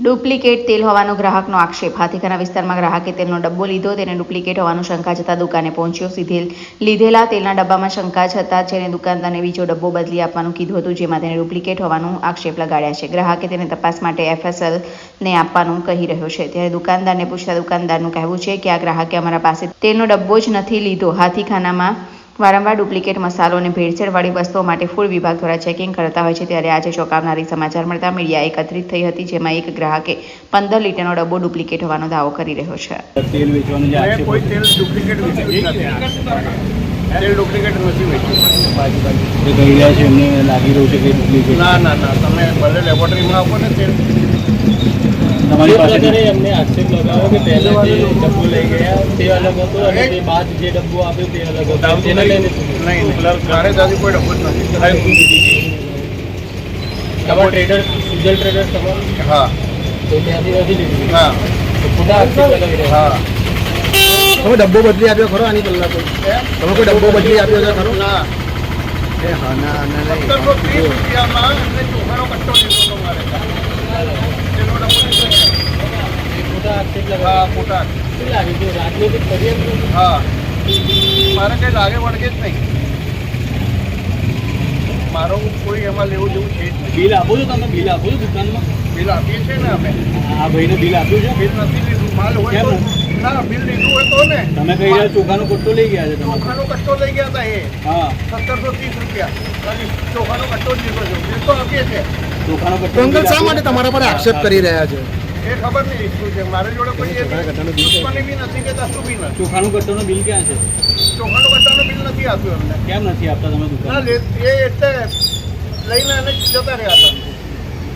Duplicate તેલ હોવાનો ગ્રાહકનો આક્ષેપ। હાથીખાના વિસ્તારમાં ગ્રાહકે તેલનો ડબ્બો લીધો, તેને ડુપ્લિકેટ હોવાનું શંકા જતાં દુકાને પહોંચ્યો। લીધેલા તેલના ડબ્બામાં શંકા છતાં જેને દુકાનદારને બીજો ડબ્બો બદલી આપવાનું કીધું હતું, જેમાં તેને ડુપ્લિકેટ હોવાનું આક્ષેપ લગાડ્યા છે। ગ્રાહકે તેને તપાસ માટે FSLને આપવાનું કહી રહ્યો છે, ત્યારે દુકાનદારને પૂછતા દુકાનદારનું કહેવું છે કે આ ગ્રાહકે અમારા પાસે તેલનો ડબ્બો જ નથી લીધો। હાથીખાનામાં વારંવાર ડુપ્લિકેટ મસાલો અને ભેળસેળવાળી વસ્તુઓ માટે ફૂડ વિભાગ દ્વારા ચેકિંગ કરતા હોય છે, ત્યારે આજે ચોંકાવનારી સમાચાર મળતા મીડિયા એકત્રિત થઈ હતી, જેમાં એક ગ્રાહકે 15 લીટરનો ડબ્બો ડુપ્લિકેટ હોવાનો દાવો કરી રહ્યો છે। તેલ વેચવાનું જે આક્ષેપ કોઈ તેલ ડુપ્લિકેટ વેચ્યું નથી, તેલ ડુપ્લિકેટ નથી વેચ્યું। જે કહી રહ્યા છે એમને લાગી રહ્યું છે કે ડુપ્લિકેટ ના, તમે ભલે લેબોરેટરીમાં આપો ને તેલ। તમારી પાસે એમને આક્ષેપ લગાવો કે પહેલા જે ડબ્બો લઈ ગયા તે અલગ હતો અને તે બાદ જે ડબ્બો આપ્યો તે અલગ હતો, તેને લઈને નહીં, મારે ત્યાંથી કોઈ ડબ્બો જ નથી। તમારા ટ્રેડર સુજલ ટ્રેડર તમારું? હા, તો ત્યાંથી નથી લીધું? હા, તો ખોટા આક્ષેપ લગાવી રહ્યા? હા। તમે ડબ્બો બદલી આપ્યો ખરો આની પહેલા તમે કોઈ ડબ્બો બદલી આપ્યો છે ખરો? ના, 1730 રૂપિયામાં એમને ચોખાનો કટ્ટો લીધો હતો મારે, તેલનો ડબ્બો લીધો છે। ખોટા આક્ષેપ હા, લગાવ્યા? ખોટા। શું લાગે છે રાજનીતિક કરી એમ? હા, મારે કંઈ લાગે વળગે જ નહીં, મારો કોઈ એમાં લેવું જેવું છે જ નહીં। બિલ આપો છો તમે? બિલ આપો છો દુકાનમાં? બિલ આપીએ છીએ ને અમે। આ ભાઈને બિલ આપ્યું છે? બિલ નથી લીધું, માલ હોય તો ના, બિલ લીધું હોય તો ને। તમે કહી રહ્યા ચોખાનો કટ્ટો લઈ ગયા છે તમે? ચોખાનો કટ્ટો લઈ ગયા હતા એ હા, 1730 રૂપિયા, ખાલી ચોખાનો કટ્ટો જ લીધો છે, બિલ તો આપીએ છીએ। ચોખાનો તો કટ્ટો અંકલ શા માટે તમારા પર આક્ષેપ કરી રહ્યા છે? એ ખબર નહીં શું છે, મારી જોડે કોઈ એ દુશ્મની બી નથી કે કશું બી નથી। ચોખાનો કટ્ટોનો બિલ ક્યાં છે? ચોખાનો કટ્ટાનો બિલ નથી આપ્યું અમને। કેમ નથી આપતા તમે ના, દુકાન? એ એટલે લઈને એને જતા રહ્યા હતા।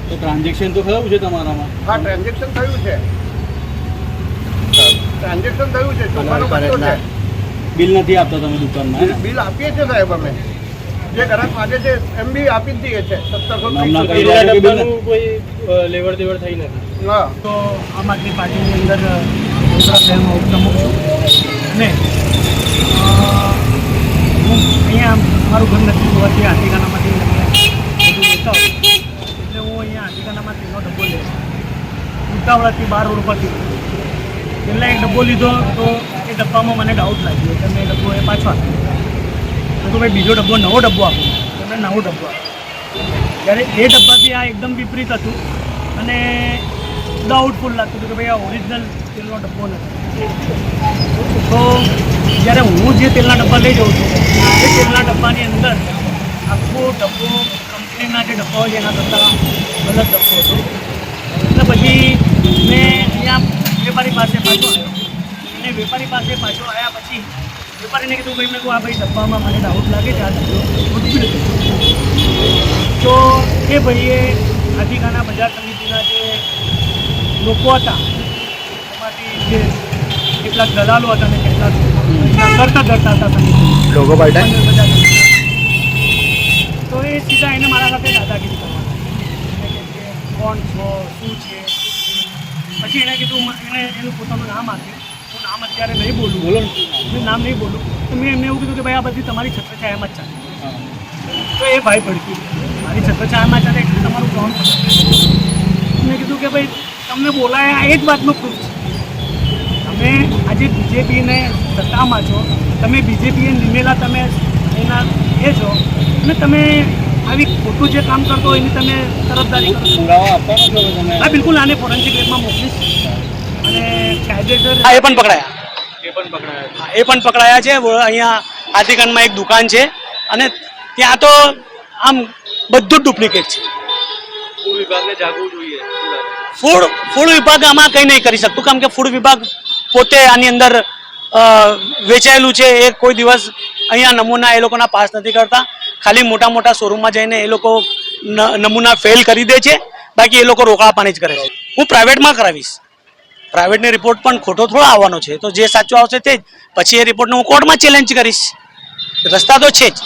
તો ટ્રાન્ઝેક્શન તો થયું છે તમારામાં? હા, ટ્રાન્ઝેક્શન થયું છે, ટ્રાન્ઝેક્શન થયું છે, ચોખાનો કટ્ટો છે। બિલ નથી આપતા તમે દુકાનમાં? હે ને? બિલ આપીએ છીએ સાહેબ અમે, જે ગ્રાહક માગે છે એમ બી આપી જ દઈએ છે। નામના કહી 1730 રહ્યા છે કે બિલ કોઈ લેવડ દેવડ થઈ નથી। ના, તો આમ આદમી પાર્ટીની અંદર શહેરમાં ઉપપ્રમુખ છું અને હું અહીંયા મારું ઘર નથી હોવાથી હાથીખાનામાંથી બધું લેતા હોય, એટલે હું અહીંયા હાથીખાનામાં તેલનો ડબ્બો લઈશ ઉતાવળાથી 12 રોડ પરથી। પહેલાં એક ડબ્બો લીધો તો એ ડબ્બામાં મને ડાઉટ લાગ્યો એટલે મેં ડબ્બો એ પાછો આપ્યો, તો ભાઈ બીજો ડબ્બો નવો ડબ્બો આપો, તો મેં નવો ડબ્બો આપ્યો। જ્યારે એ ડબ્બાથી આ એકદમ વિપરીત હતું અને ડાઉટફુલ લાગતું હતું કે ભાઈ આ ઓરિજિનલ તેલનો ડબ્બો નથી। તો જ્યારે હું જે તેલના ડબ્બા લઈ જાઉં છું એ તેલના ડબ્બાની અંદર આખો ડબ્બો કંપનીના જે ડબ્બા હોય એના કરતાં અલગ ડબ્બો હતો। એટલે પછી મેં અહીંયા વેપારી પાસે પાછો આવ્યો અને વેપારી પાસે પાછો આવ્યા પછી વેપારીને કીધું ભાઈ મેં કહું આ ભાઈ ડબ્બામાં મને ડાઉટ લાગે છે, આ ડબ્બો ડુપ્લિકેટ છે। તો એ ભાઈએ હાથીખાના બજાર સમિતિના જે લોકો હતા એમાંથી જે કેટલાક દલાલો હતા અને કેટલાક કરતા હતા સમિતિ લોગો પાર્ટી તો એ સીધા એને મારા સાથે દાદાગીરી કરવાના કે કોણ છો, શું છે। પછી એણે કીધું, એને એનું પોતાનું નામ આપ્યું, હું નામ અત્યારે નહીં બોલું, બોલો ને. હું નામ નહીં બોલું, તો મેં એમને એવું કીધું કે ભાઈ આ બધી તમારી છત્રછાયામાં જ ચાલે। તો એ ભાઈ ભડકી મારી છત્રછાયામાં ચાલે એટલે તમારું કોણ પકડે? મેં કીધું કે ભાઈ તમને બોલાયા એ જ વાતનો પ્રૂફ છે, તમે આજે બીજેપીને સત્તામાં છો, તમે બીજેપીએ નિમેલા તમે એના એ છો અને તમે આવી ખોટું જે કામ કરતો હોય એની તમે તરફદારી કરો। પુરાવા આપવાનો છો તમે? હા, બિલકુલ, આને ફોરેન્સિક લેબમાં મોકલીશ અને કાયદેસર એ પણ પકડાયા એ પણ પકડાયા છે। અહીંયા હાથીખાનામાં એક દુકાન છે અને ત્યાં તો આમ બધું જ ડુપ્લિકેટ છે। ફૂડ વિભાગને જાગવું જોઈએ। ફૂડ વિભાગ આમાં કંઈ નહીં કરી શકતું, કારણ કે ફૂડ વિભાગ પોતે આની અંદર વેચાયેલું છે। એ કોઈ દિવસ અહીંયા નમૂના એ લોકોના પાસ નથી કરતા, ખાલી મોટા મોટા શોરૂમમાં જઈને એ લોકો નમૂના ફેલ કરી દે છે, બાકી એ લોકો રોકડા પાણી જ કરે છે। હું પ્રાઇવેટમાં કરાવીશ, પ્રાઇવેટને રિપોર્ટ પણ ખોટો થોડો આવવાનો છે, તો જે સાચું આવશે તે જ, પછી એ રિપોર્ટને હું કોર્ટમાં ચેલેન્જ કરીશ, રસ્તા તો છે જ।